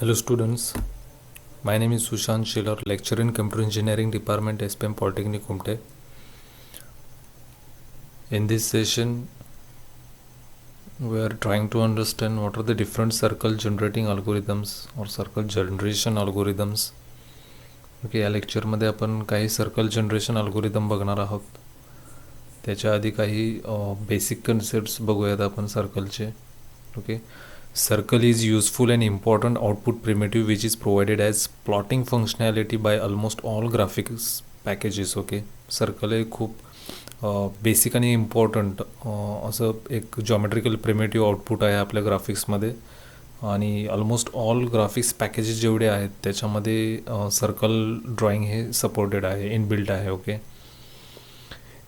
Hello students, my name is Sushant Shiller, lecturer in Computer Engineering Department, SPM Polytechnic Kumte. In this session, we are trying to understand what are the different circle generating algorithms or circle generation algorithms. Okay, या लेक्चरमध्ये आपण काही circle generation algorithm बघणार आहोत. त्याच्या आधी काही basic concepts बघूयात आपण सर्कलचे. Okay, circle is useful and important output primitive which is provided as plotting functionality by almost all graphics packages. Okay, circle हे खूप बेसिक आणि इम्पॉर्टंट असं एक जॉमेट्रिकल प्रिमेटिव्ह आउटपुट आहे आपल्या ग्राफिक्समध्ये आणि ऑलमोस्ट ऑल ग्राफिक्स पॅकेजेस जेवढे आहेत त्याच्यामध्ये सर्कल ड्रॉइंग हे सपोर्टेड आहे, इनबिल्ट आहे. Okay,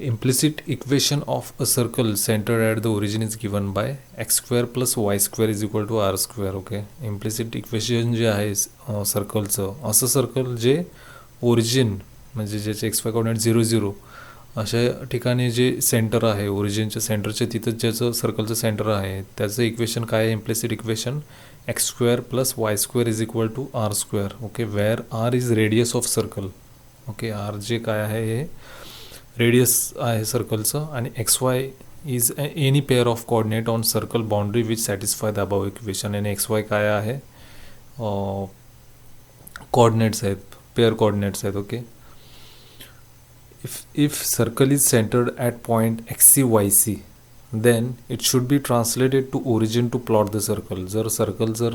implicit equation of a circle centered at the origin is given by x square plus y square is equal to r square. Okay, implicit equation जे आहे सर्कलचं, असं circle जे origin म्हणजे ज्याचे x Y coordinate 0 0 अशा ठिकाणी जे centre आहे, ओरिजिनच्या सेंटरच्या तिथं ज्याचं सर्कलचं सेंटर आहे त्याचं इक्वेशन काय आहे? Implicit equation x square plus y square is equal to r square. Okay, where r is radius of circle. Okay, r जे काय आहे हे रेडियस आहे सर्कलचं आणि x y is any pair of coordinate on circle boundary which satisfy the above equation. आणि x y काय आहे? कोऑर्डिनेट्स आहेत, पेअर कोऑर्डिनेट्स आहेत. Okay, if circle is centered at point xc then it should be translated to origin to plot the circle. जर circle जर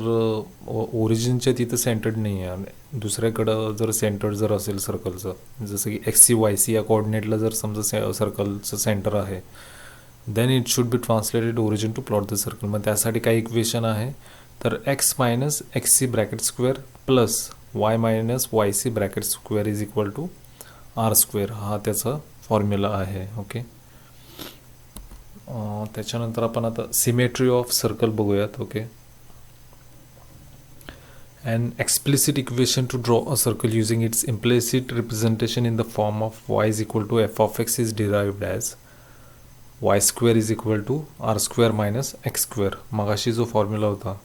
ओरिजिनच्या तिथं centred नाही आहे, दुसऱ्याकडं जर सेंटर्ड जर असेल सर्कलचं, जसं की XC या कोऑर्डिनेटला जर समजा सर्कलचं सेंटर आहे, then it should be translated origin to plot the circle. मग त्यासाठी काय इक्वेशन आहे? तर x minus XC bracket square plus y minus YC bracket square is equal to r square, हा त्याचा फॉर्म्युला आहे. ओके, त्याच्यानंतर आपण आता सिमेट्री ऑफ सर्कल बघूयात. Okay, an explicit equation to draw a circle using its implicit representation in the form of y is equal to f of x is derived as y square is equal to r square minus x square. मगाशी जो formula होता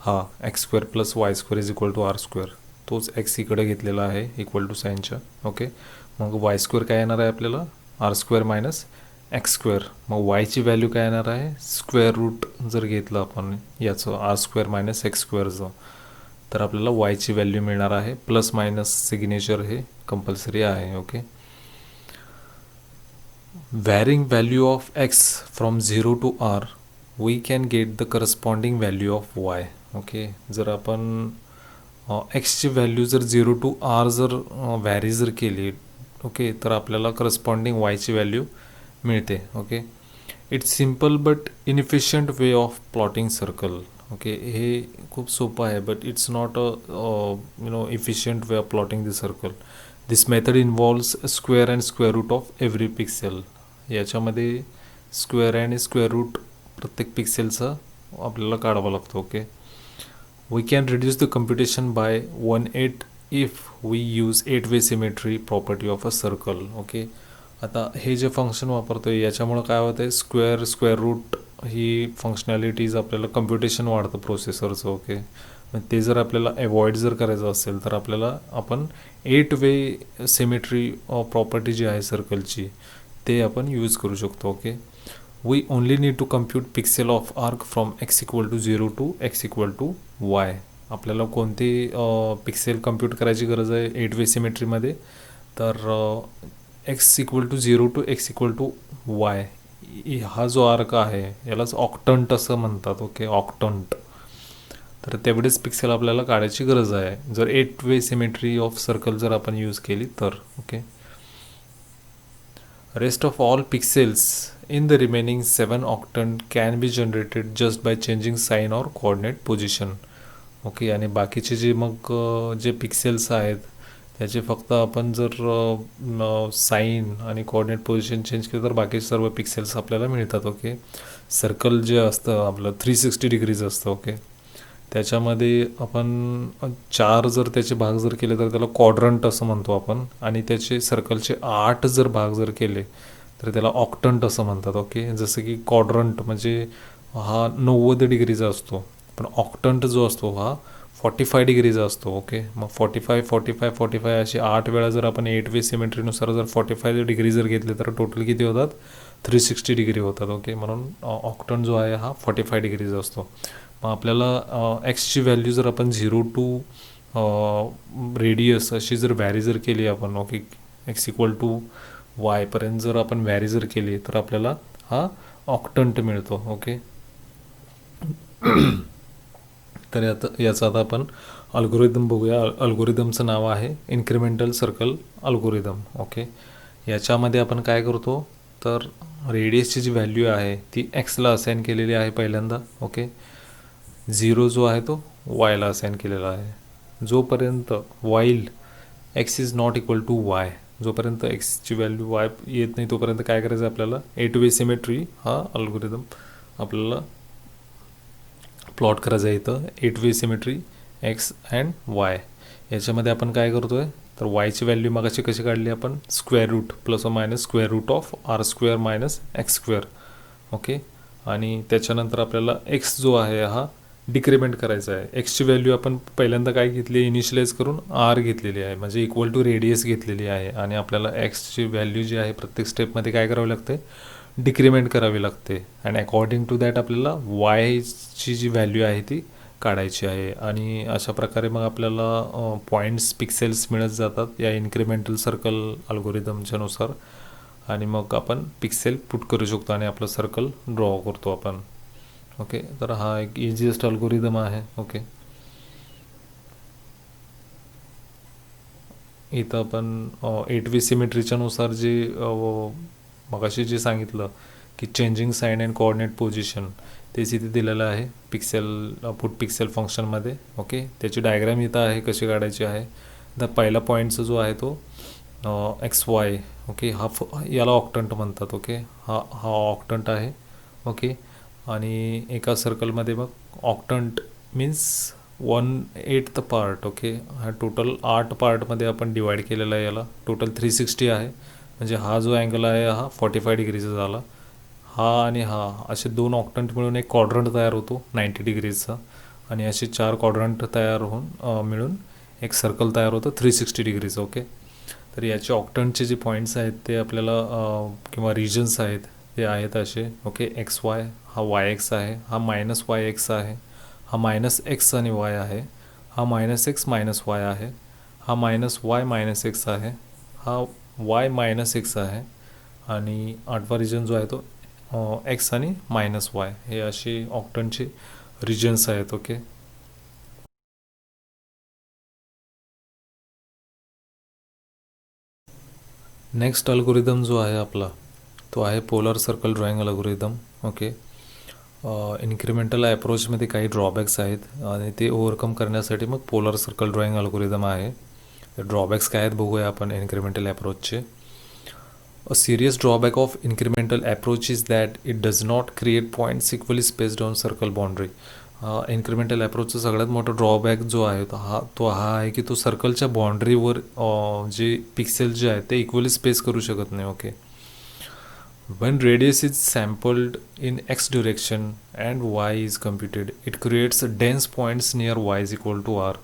हा x square plus y square is equal to r square, तोच x इकडे घेतलेला आहे equal to साईनच्या. Okay, मग वाय स्क्वेअर काय येणार आहे आपल्याला? R square minus x square. मग वायची व्हॅल्यू काय येणार आहे? स्क्वेअर रूट जर घेतलं आपण याचं आर स्क्वेअर मायनस एक्स स्क्वेअरचं, तर आपल्याला वायची व्हॅल्यू मिळणार आहे. प्लस मायनस सिग्नेचर हे कंपल्सरी आहे. Okay, varying value of x from 0 to r we can get the corresponding value of y. Okay, जर आपण एक्सची व्हॅल्यू जर 0 टू आर जर व्हॅरी जर केली, ओके, तर आपल्याला करस्पॉन्डिंग वायची व्हॅल्यू मिळते. Okay, it's simple but inefficient way of plotting circle. Okay, हे खूप सोपं आहे but it's not a efficient way of plotting the circle. This method involves square and square root of every pixel. याच्यामध्ये square and square root प्रत्येक पिक्सेलचा आपल्याला काढावा लागतो. Okay, we can reduce the computation by 1/8 if we use 8-way symmetry property of a circle. Okay, आता हे जे function वापरतो आहे याच्यामुळं काय होतं आहे? स्क्वेअर रूट ही फंक्शनॅलिटीज आपल्याला कम्प्युटेशन वाढतं प्रोसेसरचं. ओके, मग ते जर आपल्याला अवॉइड जर करायचं असेल तर आपल्याला आपण 8-way सिमेट्री प्रॉपर्टी जी आहे सर्कलची ते आपण यूज करू शकतो. Okay, we only need to compute pixel of arc from x equal to 0 to x equal to y. आपल्याला कोणती पिक्सेल कम्प्यूट करायची गरज आहे 8-way सिमेट्रीमध्ये? तर x equal to 0 to x equal to y हा जो आर्क आहे यालाच ऑक्टंट असं म्हणतात. Okay, octant. तर तेवढेच पिक्सेल आपल्याला काढायची गरज आहे जर 8-way सिमेट्री ऑफ सर्कल जर आपण यूज केली तर. Okay, rest of all pixels in the remaining 7 octant can be generated just by changing sign or coordinate position. Okay, आणि बाकीचे जे मग जे पिक्सेल्स आहेत त्याचे फक्त आपण जर साईन आणि कोऑर्डिनेट पोझिशन चेंज केलं तर बाकी सर्व पिक्सेल्स आपल्याला मिळतात. ओके, सर्कल जे असतं आपलं 360 डिग्रीज असतं. ओके, त्याच्यामध्ये आपण 4 जर त्याचे भाग जर केले तर त्याला क्वाड्रंट असं म्हणतो आपण, आणि त्याचे सर्कलचे 8 जर भाग जर केले तर त्याला ऑक्टंट असं म्हणतात. ओके, जसं की क्वाड्रंट म्हणजे हा 90 डिग्रीचा असतो, पण ऑक्टंट जो असतो हा 45 डिग्रीचा असतो. ओके, मग 45 असे 8 वेळा जर आपण 8 वे सिमेट्रीनुसार जर 45 डिग्री जर घेतले तर टोटल किती होतात? 360 डिग्री होतात. ओके, म्हणून ऑक्टन जो आहे हा 45 डिग्रीचा असतो. मग आपल्याला एक्सची व्हॅल्यू जर आपण 0 टू रेडियस अशी जर व्हॅरी जर केली आपण, ओके, एक्स इक्वल टू वायपर्यंत जर आपण व्हॅरी जर केली तर आपल्याला हा ऑक्टंट मिळतो. ओके, तर याचा आता आपण अल्गोरिदम बघूया. अल्गोरिदमचं नाव आहे इन्क्रिमेंटल सर्कल अल्गोरिदम. ओके, याच्यामध्ये आपण काय करतो तर रेडियसची जी व्हॅल्यू आहे ती एक्सला असाइन केलेली आहे पहिल्यांदा. ओके, 0 जो आहे तो वायला असाइन केलेला आहे. जोपर्यंत while x is not equal to y, जोपर्यंत एक्सची व्हॅल्यू वाय येत नाही तोपर्यंत काय करायचं आपल्याला? 8 वे सिमेट्री हा अल्गोरिदम आपल्याला प्लॉट करायचं आहे. इथं 8 वे सिमेट्री एक्स अँड वाय. याच्यामध्ये आपण काय करतो आहे तर वायची व्हॅल्यू मगाशी कशी काढली आपण? Square root plus or minus square root of r square minus x square. Okay, आणि त्याच्यानंतर आपल्याला एक्स जो आहे हा डिक्रिमेंट करायचा आहे. एक्सची व्हॅल्यू आपण पहिल्यांदा काय घेतली? इनिशियलाइज करून आर घेतलेली आहे, म्हणजे इक्वल टू रेडियस घेतलेली आहे. आणि आपल्याला एक्सची व्हॅल्यू जी आहे प्रत्येक स्टेपमध्ये काय करावं लागते? डिक्रिमेंट करावी लागते. अँड अकॉर्डिंग टू दॅट आपल्याला वायची जी व्हॅल्यू आहे ती काढायची आहे. आणि अशा प्रकारे मग आपल्याला पॉईंट्स पिक्सेल्स मिळत जातात या इन्क्रिमेंटल सर्कल अल्गोरिदमच्या नुसार. आणि मग आपण पिक्सेल पुट करू शकतो आणि आपलं सर्कल ड्रॉ करतो आपण. ओके, तर हा एक इझिएस्ट अल्गोरिदम आहे. ओके, इथं आपण 8 वे सिमेट्रीच्या नुसार जे मगाशी जे सांगितलं की changing sign and coordinate position तेच इथे दिलेलं आहे पिक्सेल पुट पिक्सेल फंक्शनमध्ये. ओके, त्याची डायग्राम इथं आहे कशी काढायची आहे. तर पहिला पॉईंटचा जो आहे तो एक्स वाय. ओके, याला ऑक्टंट म्हणतात. ओके, हा ऑक्टंट आहे. ओके, आणि एका सर्कलमध्ये मग ऑक्टंट मीन्स 1/8 पार्ट. ओके, हा टोटल 8 पार्टमध्ये आपण डिवाईड केलेला आहे. याला टोटल 360 आहे, म्हणजे हा जो अँगल आहे हा 45 डिग्रीचा झाला. हा आणि हा असे 2 ऑक्टंट मिळून एक क्वाड्रंट तयार होतो 90 डिग्रीजचा. आणि असे 4 क्वाड्रंट तयार होऊन मिळून एक सर्कल तयार होतं 360 डिग्रीचं. ओके, तर याचे ऑक्टंटचे जे पॉईंट्स आहेत ते आपल्याला किंवा रिजन्स आहेत ते आहेत असे. ओके, एक्स वाय, हा वाय एक्स आहे, हा मायनस वाय एक्स आहे, हा मायनस एक्स आणि वाय आहे, हा मायनस एक्स मायनस वाय आहे, हा मायनस वाय मायनस एक्स आहे, हा वाय मायनस एक्स आहे, आणि 8वा रिजन जो आहे तो एक्स आणि मायनस वाय. हे असे ऑक्टंटचे रिजन्स आहेत. ओके, नेक्स्ट अल्गोरिदम जो आहे आपला तो आहे polar circle drawing algorithm. Okay, incremental अप्रोचमध्ये काही ड्रॉबॅक्स आहेत आणि ते ओव्हरकम करण्यासाठी मग पोलर सर्कल ड्रॉइंग अल्गोरिदम आहे. तर ड्रॉबॅक्स काय आहेत बघूया आपण incremental अप्रोचचे. A serious drawback of incremental approach is that it does not create points equally spaced on circle boundary. Incremental अप्रोचचा सगळ्यात मोठा ड्रॉबॅक जो आहे तो हा आहे की तो सर्कलच्या बाउंड्रीवर जे पिक्सेल जे आहेत ते इक्वली स्पेस करू शकत नाही. Okay, when radius is sampled in x direction and y is computed, it creates dense points near y is equal to r.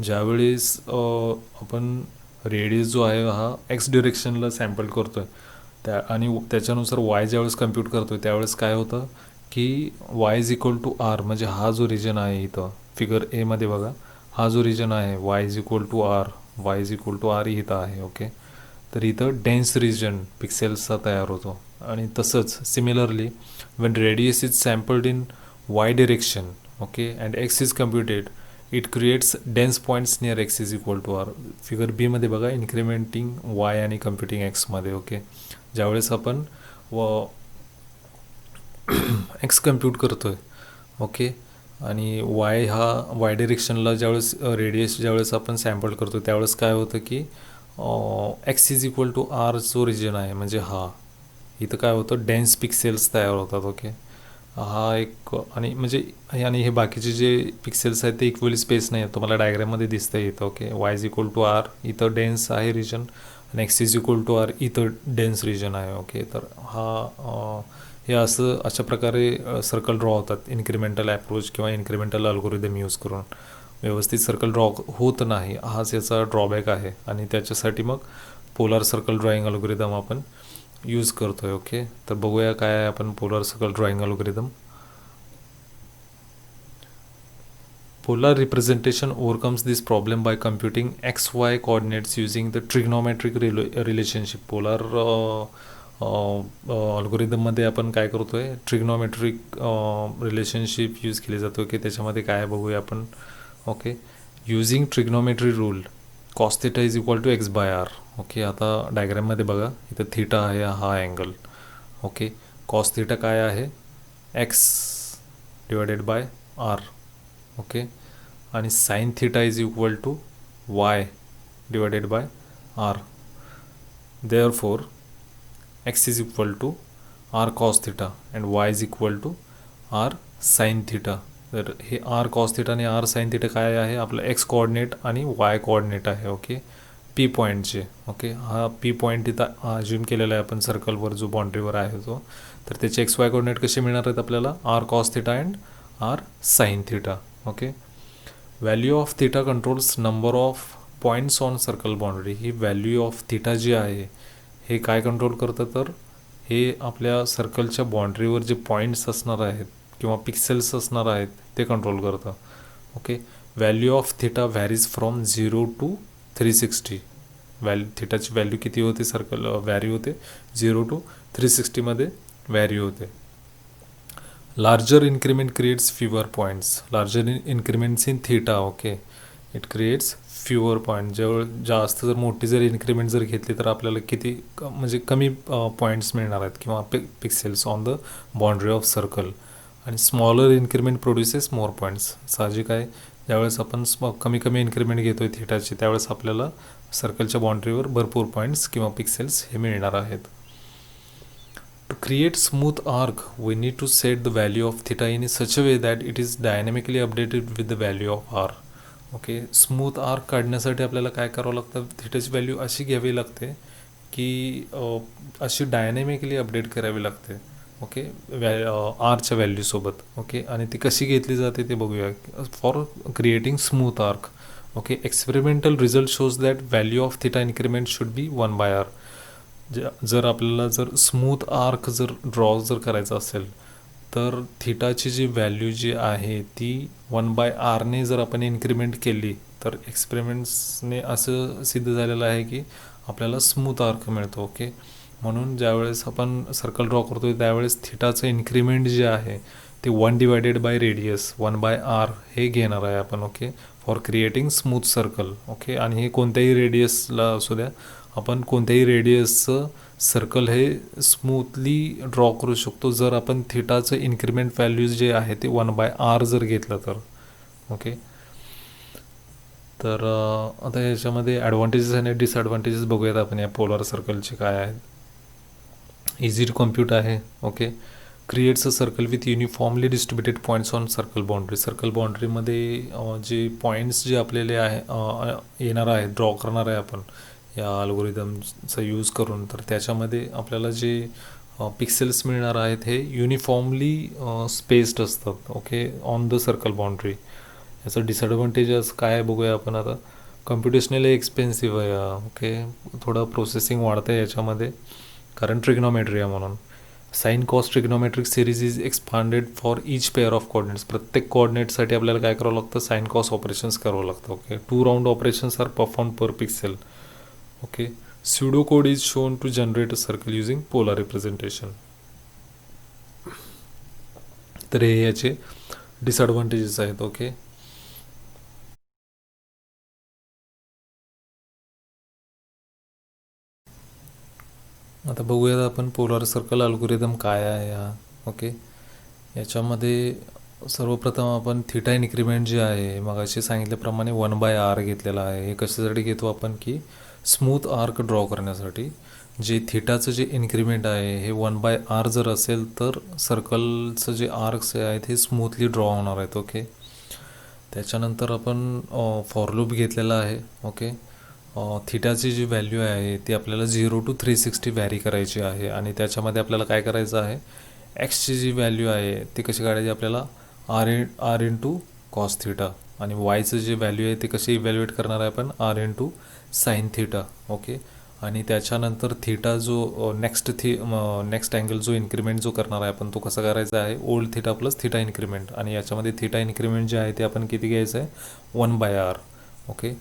ज्यावेळेस आपण रेडियस जो आहे हा एक्स डिरेक्शनला सॅम्पल करतो आहे आणि त्याच्यानुसार वाय ज्यावेळेस कम्प्यूट करतो आहे त्यावेळेस काय होतं की y is equal to r, म्हणजे हा जो रिजन आहे इथं फिगर एमध्ये बघा, हा जो रिजन आहे y is equal to r, y is equal to r इथं आहे. ओके, तर इथं डेन्स रिजन पिक्सेल्सचा तयार होतो. आणि तसंच similarly when radius is sampled in Y direction, okay, and X is computed, it creates dense points near X is equal to R. Figure बीमध्ये बघा इन्क्रिमेंटिंग वाय आणि कम्प्युटिंग एक्समध्ये. ओके, ज्यावेळेस आपण एक्स कम्प्यूट करतो आहे, ओके, आणि Y हा वाय डिरेक्शनला ज्यावेळेस रेडियस ज्यावेळेस आपण सॅम्पल करतो त्यावेळेस काय होतं की x is equal to r जो रिजन आहे म्हणजे हा इथं काय होतं डेन्स पिक्सेल्स तयार होतात. ओके, हा एक आणि म्हणजे आणि हे बाकीचे जे पिक्सेल्स आहेत ते इक्वली स्पेस नाही आहेत, तुम्हाला डायग्राममध्ये दिसतं येतं. Okay, y is equal to r इथं डेन्स आहे रिजन आणि x is equal to r इथं डेन्स रिजन आहे. ओके, तर हे अशा प्रकारे सर्कल ड्रॉ होतात इन्क्रिमेंटल अप्रोच किंवा इन्क्रिमेंटल अल्गोरिदम यूज करून. व्यवस्थित सर्कल ड्रॉ होत नाही, हाच याचा ड्रॉबॅक आहे. आणि त्याच्यासाठी मग पोलार सर्कल ड्रॉईंग अल्गोरिदम आपण यूज करतो आहे. ओके, तर बघूया काय आहे आपण polar circle drawing algorithm. Polar representation overcomes this problem by computing xy coordinates using the trigonometric relationship. Polar अल्गोरिदममध्ये आपण काय करतो आहे, ट्रिग्नॉमेट्रिक रिलेशनशिप यूज केली जातो की त्याच्यामध्ये काय बघूया आपण. Okay, using trigonometry rule cos theta is equal to x by R. Okay, आता डायग्रॅममध्ये बघा, इथं थिटा आहे, हा अँगल. ओके, कॉस थिटा काय आहे, X divided by R. Okay, आणि sine theta is equal to Y divided by R. Therefore X is equal to R cos theta and Y is equal to R sine theta. तर हे R cos theta आणि R sine theta काय आहे, आपलं X coordinate आणि Y coordinate आहे. Okay, P पॉईंटचे. Okay, हा पी पॉईंट इथं अज्युम केलेला आहे आपण सर्कलवर, जो बाउंड्रीवर आहे तो. तर त्याचे एक्स वाय कोऑर्डिनेट कसे मिळणार आहेत आपल्याला, R cos theta and R sine theta. Okay, value of theta controls number of points on circle boundary. ही व्हॅल्यू ऑफ थिटा जी आहे हे काय कंट्रोल करतं, तर हे आपल्या सर्कलच्या बाउंड्रीवर जे पॉईंट्स असणार आहेत किंवा पिक्सेल्स असणार आहेत ते कंट्रोल करतं. Okay, value of theta varies from 0 to 360. थिटाची व्हॅल्यू किती होते, सर्कल व्हॅरी होते 0 टू 360मध्ये व्हॅरी होते. Larger increment creates fewer points. Larger increments in theta. Okay, it creates fewer point. जास्त जर मोठी जर इन्क्रीमेंट जर घेतली तर आपल्याला किती म्हणजे कमी पॉईंट्स मिळणार आहेत किंवा pixels on the boundary of circle. आणि स्मॉलर इन्क्रीमेंट प्रोड्युसेस मोर पॉईंट्स. साहजिक आहे, ज्यावेळेस आपण कमी कमी इन्क्रीमेंट घेतो आहे थिटाची, त्यावेळेस आपल्याला सर्कलच्या बाउंड्रीवर भरपूर पॉईंट्स किंवा पिक्सेल्स हे मिळणार आहेत. To create smooth arc, we need to set the value of theta in such a way that it is dynamically updated with the value of r. Okay, smooth arc काढण्यासाठी आपल्याला काय करावं लागतं, थिटाची value अशी घ्यावी लागते की अशी डायनॅमिकली अपडेट करावी लागते. ओके, आरच्या व्हॅल्यूसोबत. ओके, आणि ती कशी घेतली जाते ते बघूया. For creating smooth arc. Okay, experimental result shows that value of theta increment should be 1/r. जर आपल्याला जर स्मूथ आर्क जर ड्रॉ जर करायचं असेल तर थिटाची जी व्हॅल्यू जी आहे ती 1/rने जर आपण इन्क्रीमेंट केली तर एक्सपेरिमेंट्सने असं सिद्ध झालेलं आहे की आपल्याला स्मूथ आर्क मिळतो. ओके, म्हणून ज्यावेळेस आपण सर्कल ड्रॉ करतो त्यावेळेस थिटाचं इन्क्रीमेंट जे आहे ते 1 डिवायडेड बाय रेडियस 1/r हे घेणार आहे आपण. Okay, for creating smooth circle. Okay, आणि हे कोणत्याही रेडियसला असू द्या, आपण कोणत्याही रेडियसचं सर्कल हे स्मूथली ड्रॉ करू शकतो जर आपण थिटाचं इन्क्रीमेंट व्हॅल्यूज जे आहे ते 1/r जर घेतलं तर. ओके, तर आता याच्यामध्ये ॲडव्हान्टेजेस आणि डिसॲडव्हान्टेजेस बघूयात आपण या पोलार सर्कलचे काय आहेत. इझी टू कम्प्यूट आहे. Okay, creates a circle with uniformly distributed points on circle boundary. Circle बाउंड्रीमध्ये जे पॉईंट्स जे आपल्याला आहे येणार आहे, ड्रॉ करणार आहे आपण या अल्गोरिदमचा यूज करून, तर त्याच्यामध्ये आपल्याला जे पिक्सेल्स मिळणार आहेत हे युनिफॉर्मली स्पेस्ड असतात. Okay, on the circle boundary. याचं डिसॲडव्हान्टेजेस काय बघूया आपण आता. कम्प्युटेशनली एक्सपेन्सिव्ह आहे. ओके, थोडं प्रोसेसिंग वाढतं आहे याच्यामध्ये कारण ट्रिग्नॉमेट्री आहे म्हणून. Sine cos trigonometric series is expanded for each pair of coordinates. प्रत्येक कोऑर्डिनेटसाठी आपल्याला काय करावं लागतं, साइन कॉस ऑपरेशन्स करावं लागतं. Okay, 2 round operations are perform per pixel. Okay, pseudocode is shown to generate a circle using polar representation. तर हे याचे डिसॲडव्हान्टेजेस आहेत. ओके, आता बघूयात आपण पोलार सर्कल अल्गोरिदम काय आहे हा. ओके, याच्यामध्ये सर्वप्रथम आपण थिटा इन्क्रीमेंट जे आहे मगाशी सांगितल्याप्रमाणे 1/r घेतलेला आहे. हे कशासाठी घेतो आपण की स्मूथ आर्क ड्रॉ करण्यासाठी. जे थिटाचं जे इन्क्रीमेंट आहे हे 1/r जर असेल तर सर्कलचं जे आर्क्स आहेत हे स्मूथली ड्रॉ होणार आहेत. ओके, त्याच्यानंतर आपण फॉर लूप घेतलेला आहे. ओके, थिटाची जी व्हॅल्यू आहे ती आपल्याला 0 टू 360 व्हॅरी करायची आहे आणि त्याच्यामध्ये आपल्याला काय करायचं आहे, एक्सची जी व्हॅल्यू आहे ती कशी काढायची आपल्याला, आर इंटू कॉस थिटा आणि वायचं जे व्हॅल्यू आहे ते कसे इव्हॅल्युएट करणार आहे आपण r into sine theta. Okay. आणि त्याच्यानंतर थिटा जो नेक्स्ट अँगल जो इन्क्रीमेंट जो करणार आहे आपण तो कसा करायचा आहे old theta plus theta increment. आणि याच्यामध्ये थिटा इन्क्रीमेंट जे आहे ते आपण किती घ्यायचं आहे 1/r. ओके.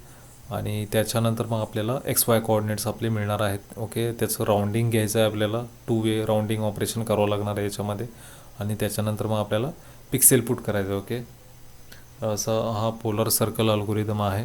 आणि त्याच्यानंतर मग आपल्याला एक्स वाय कोऑर्डिनेट्स आपले मिळणार आहेत. ओके. त्याचं राऊंडिंग घ्यायचं आहे आपल्याला, 2 वे राऊंडिंग ऑपरेशन करावं लागणार आहे याच्यामध्ये. आणि त्याच्यानंतर मग आपल्याला पिक्सेल पुट करायचं. ओके. असा हा पोलर सर्कल अल्गोरिदम आहे.